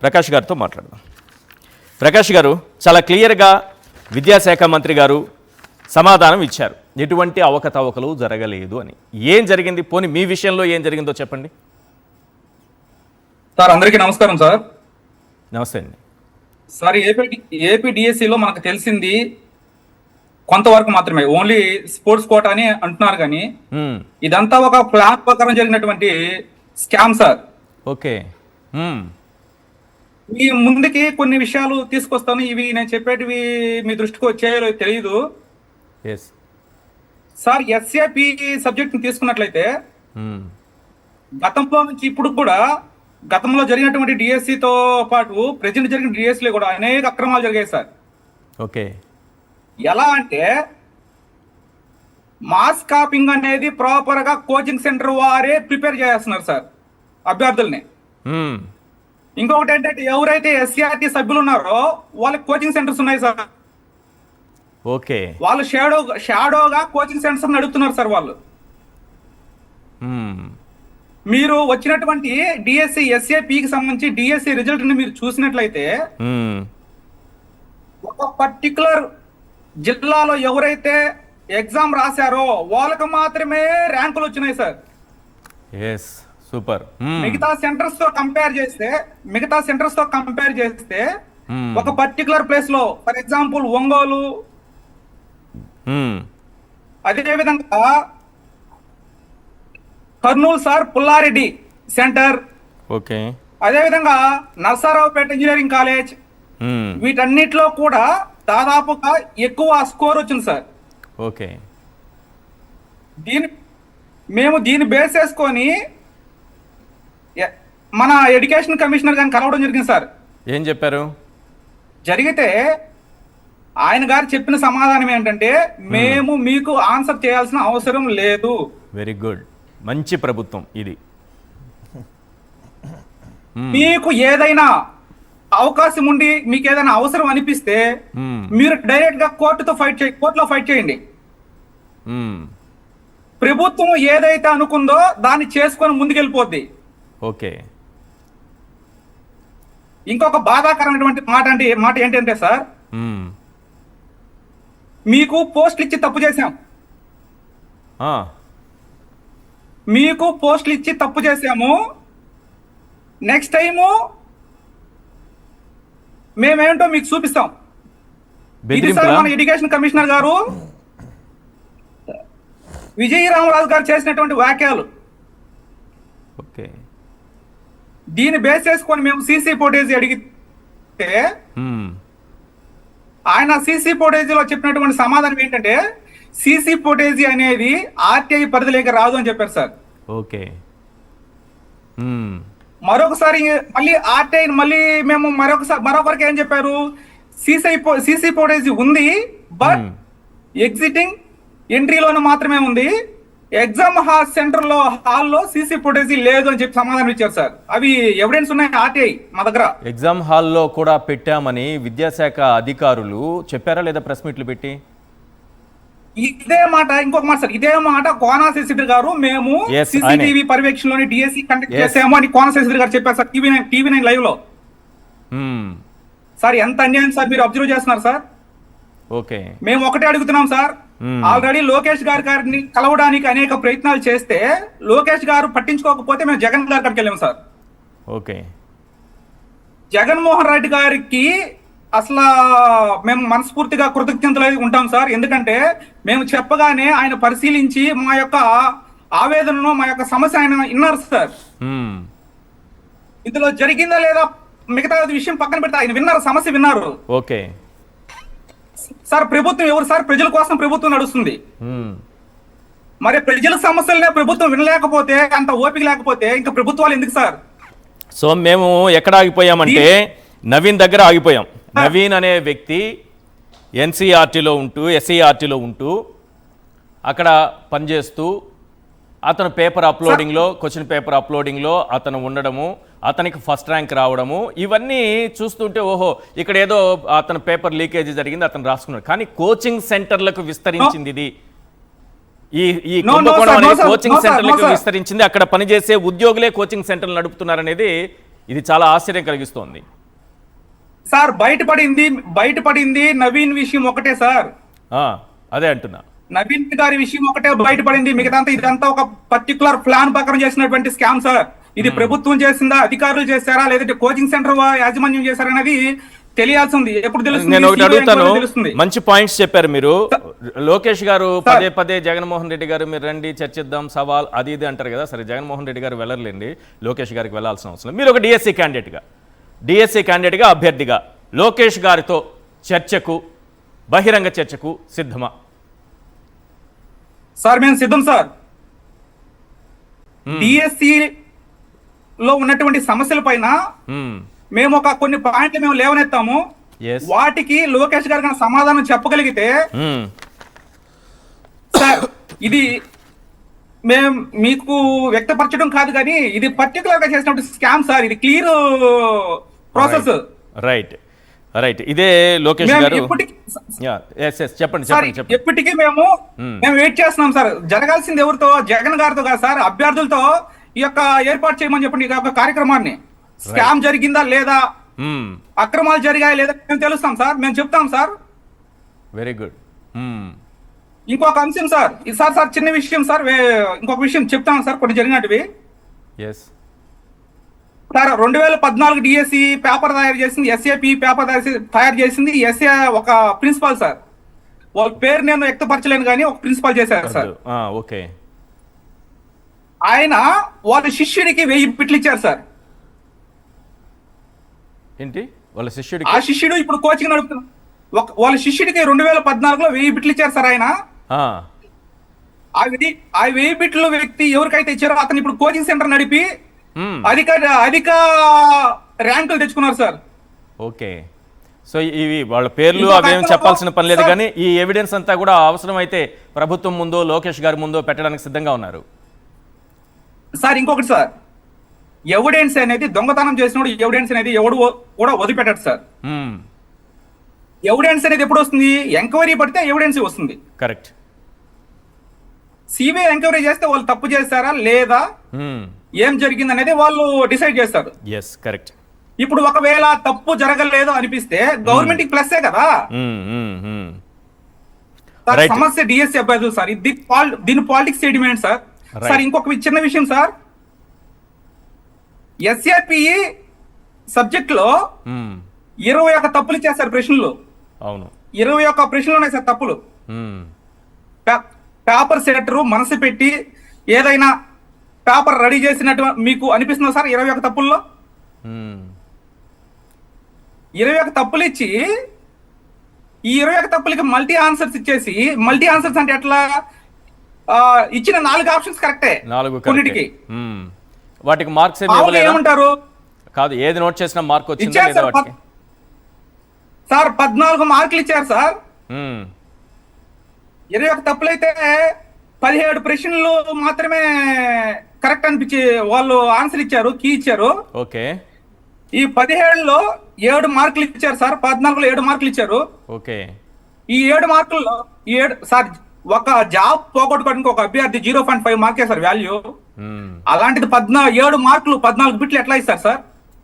ప్రకాష్ గారితో మాట్లాడదాం. ప్రకాష్ గారు, చాలా క్లియర్గా విద్యాశాఖ మంత్రి గారు సమాధానం ఇచ్చారు, ఎటువంటి అవకతవకలు జరగలేదు అని. ఏం జరిగింది, పోనీ మీ విషయంలో ఏం జరిగిందో చెప్పండి. సార్ అందరికీ నమస్కారం సార్. నమస్తే అండి సార్. ఏపీ డిఎస్సిలో మనకు తెలిసింది కొంతవరకు మాత్రమే, ఓన్లీ స్పోర్ట్స్ కోటా అని అంటున్నారు, కానీ ఇదంతా ఒక ప్లాన్ ప్రకారం జరిగినటువంటి స్కామ్ సార్. ఓకే. ఈ ముందుకి కొన్ని విషయాలు తీసుకొస్తాను, ఇవి నేను చెప్పేటివి మీ దృష్టికి వచ్చాయో తెలియదు సార్. ఎస్ఏపి సబ్జెక్ట్ తీసుకున్నట్లయితే గతంలో నుంచి ఇప్పుడు కూడా గతంలో జరిగినటువంటి డిఎస్సితో పాటు ప్రజెంట్ జరిగిన డిఎస్సిలో కూడా అనేక అక్రమాలు జరిగాయి సార్. ఓకే. ఎలా అంటే మాస్ కాపింగ్ అనేది ప్రాపర్ గా కోచింగ్ సెంటర్ వారే ప్రిపేర్ చేస్తున్నారు సార్ అభ్యర్థుల్ని. ఇంకొకటి ఏంటంటే ఎవరైతే ఎస్సీఆర్టీ సభ్యులు ఉన్నారో వాళ్ళకి కోచింగ్ సెంటర్స్ ఉన్నాయి సార్. ఓకే. వాళ్ళు షాడోగా కోచింగ్ సెంటర్స్ నడుపుతున్నారు సార్ వాళ్ళు. మీరు వచ్చినటువంటి డిఎస్సి ఎస్ఏపికి సంబంధించి డిఎస్సి రిజల్ట్ ని మీరు చూసినట్లయితే ఒక పర్టికులర్ జిల్లాలో ఎవరైతే ఎగ్జామ్ రాశారో వాళ్ళకి మాత్రమే ర్యాంకులు వచ్చినాయి సార్. సూపర్. మిగతా సెంటర్స్ తో కంపేర్ చేస్తే ఒక పర్టికులర్ ప్లేస్ లో, ఫర్ ఎగ్జాంపుల్ ఒంగోలు, అదే విధంగా Kurnool sir Pulla Reddy centre, okay, అదే విధంగా నర్సారావుపేట ఇంజనీరింగ్ కాలేజ్, వీటన్నిటిలో కూడా దాదాపుగా ఎక్కువ స్కోర్ వచ్చింది సార్. ఓకే. మేము దీన్ని బేస్ చేసుకొని మన ఎడ్యుకేషన్ కమిషనర్ గారిని కలవడం జరిగింది సార్. ఏం చెప్పారు? జరిగితే ఆయన గారు చెప్పిన సమాధానం ఏంటంటే, మేము మీకు ఆన్సర్ చేయాల్సిన అవసరం లేదు. వెరీ గుడ్, మంచి ప్రభుత్వం ఇది. మీకు ఏదైనా అవకాశం ఉండి మీకు ఏదైనా అవసరం అనిపిస్తే మీరు డైరెక్ట్ గా కోర్టులో ఫైట్ చేయండి. ప్రభుత్వం ఏదైతే అనుకుందో దాన్ని చేసుకొని ముందుకెళ్ళిపోద్ది. ఓకే. ఇంకొక బాధాకరమైనటువంటి మాట ఏంటంటే సార్, మీకు పోస్టులు ఇచ్చి తప్పు చేశాము, నెక్స్ట్ టైము మేమేంటో మీకు చూపిస్తాం. ఇది సార్ మన ఎడ్యుకేషన్ కమిషనర్ గారు విజయరామరాజు గారు చేసినటువంటి వ్యాఖ్యలు. ఓకే. దీన్ని బేస్ చేసుకొని మేము సీసీ ఫుటేజ్ అడిగితే ఆయన సీసీ ఫుటేజీలో చెప్పినటువంటి సమాధానం ఏంటంటే, సీసీ ఫుటేజీ అనేది ఆర్టీఐ పరిధిలోకి రాదు అని చెప్పారు సార్. ఓకే. మరొకసారి మళ్ళీ ఆర్టీఐ మేము మరొకరికి ఏం చెప్పారు, సీసీ ఫుటేజీ ఉంది, బట్ ఎగ్జిటింగ్ ఎంట్రీలోనే మాత్రమే ఉంది, ఎగ్జామ్ హాల్లో సీసీ ఫుటేజీ లేదు అని చెప్పి సమాధానం ఇచ్చారు సార్. అవి ఎవిడెన్స్ ఉన్నాయి ఆర్టీఐ మా దగ్గర. ఎగ్జామ్ హాల్లో కూడా పెట్టామని విద్యాశాఖ అధికారులు చెప్పారా లేదా ప్రెస్ మీట్లు పెట్టి? ఇంకొక మాట సార్, ఇదే మాట కోన శశిధర్ గారు మేము సీసీటీవీ పర్యవేక్షణలోని డిఎస్సి కండక్ట్ చేసాము అని కోన శశిధర్ గారు చెప్పారు సార్ టీవీ9 లైవ్ లో. సార్ ఎంత అన్యాయం సార్, మీరు అబ్జర్వ్ చేస్తున్నారు సార్. ఓకే. మేము ఒకటే అడుగుతున్నాం సార్, ఆల్రెడీ లోకేష్ గారిని కలవడానికి అనేక ప్రయత్నాలు చేస్తే లోకేష్ గారు పట్టించుకోకపోతే మేము జగన్ గారి కాడికి వెళ్ళాము సార్. ఓకే. జగన్మోహన్ రెడ్డి గారికి అసలు మేము మనస్ఫూర్తిగా కృతజ్ఞతలు ఉంటాం సార్. ఎందుకంటే మేము చెప్పగానే ఆయన పరిశీలించి మా యొక్క ఆవేదనను, మా యొక్క సమస్య ఆయన విన్నారు సార్. ఇందులో జరిగిందా లేదా మిగతా విషయం పక్కన పెడితే ఆయన విన్నారు, సమస్య విన్నారు. Okay sir. ప్రభుత్వం ఎవరు సార్? ప్రజల కోసం ప్రభుత్వం నడుస్తుంది. మరి ప్రజల సమస్యలనే ప్రభుత్వం వినలేకపోతే, అంత ఓపిక లేకపోతే ఇంకా ప్రభుత్వాలు ఎందుకు సార్? సో మేము ఎక్కడ ఆగిపోయామంటే నవీన్ దగ్గర ఆగిపోయాం. నవీన్ అనే వ్యక్తి ఎస్సీఆర్టీలో ఉంటూ అక్కడ పనిచేస్తూ అతను పేపర్ అప్లోడింగ్లో, క్వశ్చన్ పేపర్ అప్లోడింగ్లో అతను ఉండడము, అతనికి ఫస్ట్ ర్యాంక్ రావడము, ఇవన్నీ చూస్తుంటే ఓహో ఇక్కడ ఏదో అతను పేపర్ లీకేజీ జరిగింది, అతను రాసుకున్నాడు. కానీ కోచింగ్ సెంటర్లకు విస్తరించింది ఇది. ఈ కుంభకోణం అనేది కోచింగ్ సెంటర్లకు విస్తరించింది. అక్కడ పనిచేసే ఉద్యోగులే కోచింగ్ సెంటర్లు నడుపుతున్నారనేది ఇది చాలా ఆశ్చర్యం కలిగిస్తోంది. సార్ బయటపడింది నవీన్ విషయం ఒకటే సార్. ఆ, అదే అంటున్నా. నవీన్ గారి విషయం ఒకటే బయటపడింది. ఇదంతా ఒక పర్టికులర్ ప్లాన్ ప్రకారం చేసినటువంటి స్కామ్ సార్. ఇది ప్రభుత్వం చేసిందా, అధికారులు చేశారా, లేదంటే కోచింగ్ సెంటర్ యాజమాన్యం చేశారా అనేది తెలియాల్సి ఉంది. ఎప్పుడు తెలుస్తుంది? నేను ఒకటి అడుగుతాను, తెలుస్తుంది. మంచి పాయింట్స్ చెప్పారు మీరు. లోకేష్ గారు పదే పదే జగన్మోహన్ రెడ్డి గారు మీరు రండి చర్చిద్దాం సవాల్ అది ఇది అంటారు కదా. సరే, జగన్మోహన్ రెడ్డి గారు వెళ్ళర్లేండి, లోకేష్ గారికి వెళ్ళాల్సిన అవసరం. మీరు ఒక డిఎస్సి క్యాండిడేట్గా అభ్యర్థిగా లోకేష్ గారితో చర్చకు, బహిరంగ చర్చకు సిద్ధమా? సార్ మేము సిద్ధం సార్. డిఎస్సి లో ఉన్నటువంటి సమస్యల పైన మేము కొన్ని పాయింట్లు మేము లేవనెత్తాము. వాటికి లోకేష్ గారు కనుక సమాధానం చెప్పగలిగితే సార్, ఇది మేము మీకు వ్యక్తపరచడం కాదు కానీ ఇది పర్టికులర్ గా చేసినప్పుడు స్కామ్ సార్. ఇది క్లియర్ ప్రాసెస్. రైట్. ఇదే లోకేష్ గారు చెప్పండి. ఎప్పటికీ మేము వెయిట్ చేస్తున్నాం సార్. జరగాల్సింది ఎవరితో? జగన్ గారితో కాదు సార్, అభ్యర్థులతో ఈ యొక్క ఏర్పాటు చేయమని చెప్పండి. ఈ యొక్క కార్యక్రమాన్ని స్కామ్ జరిగిందా లేదా, అక్రమాలు జరిగాయా లేదా మేము తెలుస్తాం సార్, మేము చెప్తాం సార్. Very good. ఇంకొక అంశం సార్, సార్ చిన్న విషయం సార్, ఇంకొక విషయం చెప్తాను సార్. కొన్ని జరిగినట్టువి సార్. 2014 డిఎస్సి పేపర్ తయారు చేసింది, ఎస్ఏపి పేపర్ తయారు చేసింది ఎస్ఏ ఒక ప్రిన్సిపాల్ సార్. వాళ్ళ పేరు నేను వ్యక్తపరచలేను కానీ ఒక ప్రిన్సిపాల్ చేశారు సార్. ఓకే. ఆయన వాళ్ళ శిష్యుడికి 1000 బిట్లు ఇచ్చారు సార్. ఏంటి వాళ్ళ శిష్యుడికి? ఆ శిష్యుడు ఇప్పుడు కోచింగ్ నడుపుతున్నారు. వాళ్ళ శిష్యుడికి 2014లో 1000 బిట్లు ఇచ్చారు సార్. ఆయన ఆ 1000 బిట్లు వ్యక్తి ఎవరికైతే ఇచ్చారో అతను ఇప్పుడు కోచింగ్ సెంటర్ నడిపి అధిక ర్యాంకులు తెచ్చుకున్నారు సార్. ఓకే. సో ఇవి వాళ్ళ పేర్లు అవేం చెప్పాల్సిన పని లేదు కానీ ఈ ఎవిడెన్స్ అంతా కూడా అవసరమైతే ప్రభుత్వం ముందో లోకేష్ గారి ముందో పెట్టడానికి సిద్ధంగా ఉన్నారు సార్. ఇంకొకటి సార్, ఎవిడెన్స్ అనేది దొంగతనం చేసినప్పుడు ఎవిడెన్స్ అనేది ఎవడు కూడా వదిలిపెట్టాడు సార్. ఎవిడెన్స్ అనేది ఎప్పుడు వస్తుంది? ఎంక్వైరీ పడితే ఎవిడెన్స్ వస్తుంది. కరెక్ట్. సిబిఐ ఎంక్వైరీ చేస్తే వాళ్ళు తప్పు చేస్తారా లేదా, ఏం జరిగింది అనేది వాళ్ళు డిసైడ్ చేస్తారు. కరెక్ట్. ఇప్పుడు ఒకవేళ తప్పు జరగలేదు అనిపిస్తే గవర్నమెంట్ ప్లస్సే కదా సార్. సమస్య డిఎస్సి అభ్యర్థులు సార్. దీని పాలిటిక్స్ స్టేట్మెంట్ సార్. సార్ ఇంకొక చిన్న విషయం సార్, ఎస్ఏపిఈ సబ్జెక్ట్ లో 21 తప్పులు ఇచ్చారు సార్ ప్రశ్నలు. అవును, 21 ప్రశ్నలు ఉన్నాయి సార్ తప్పులు. పేపర్ సెటర్ మనసు పెట్టి ఏదైనా పేపర్ రెడీ చేసినట్టు మీకు అనిపిస్తుందా సార్? 21 తప్పుల్లో 21 తప్పులు ఇచ్చి ఈ 21 తప్పులకి మల్టీ ఆన్సర్స్ ఇచ్చేసి, మల్టీ ఆన్సర్స్ అంటే ఎట్లా? ఇచ్చిన 4 ఆప్షన్స్ కరెక్టే, కొన్నిటికి వాటికి మార్క్స్ ఏమంటారు కాదు, ఏది నోట్ చేసినా మార్క్ వచ్చింది సార్. 14 మార్కులు ఇచ్చారు సార్. 21 తప్పులైతే 17 ప్రశ్నలు మాత్రమే కరెక్ట్ అనిపించి వాళ్ళు ఆన్సర్ ఇచ్చారు, కీ ఇచ్చారు. ఓకే. ఈ 17లో 7 మార్కులు ఇచ్చారు సార్. 14లో 7 మార్కులు ఇచ్చారు. ఓకే. ఈ 7 మార్కుల్లో సార్ ఒక జాబ్ పోగొట్టుకోవడానికి ఒక అభ్యర్థి 0.5 మార్కే సార్ వాల్యూ. అలాంటిది 7 మార్కులు 14 బిట్లు ఎట్లా ఇస్తారు సార్?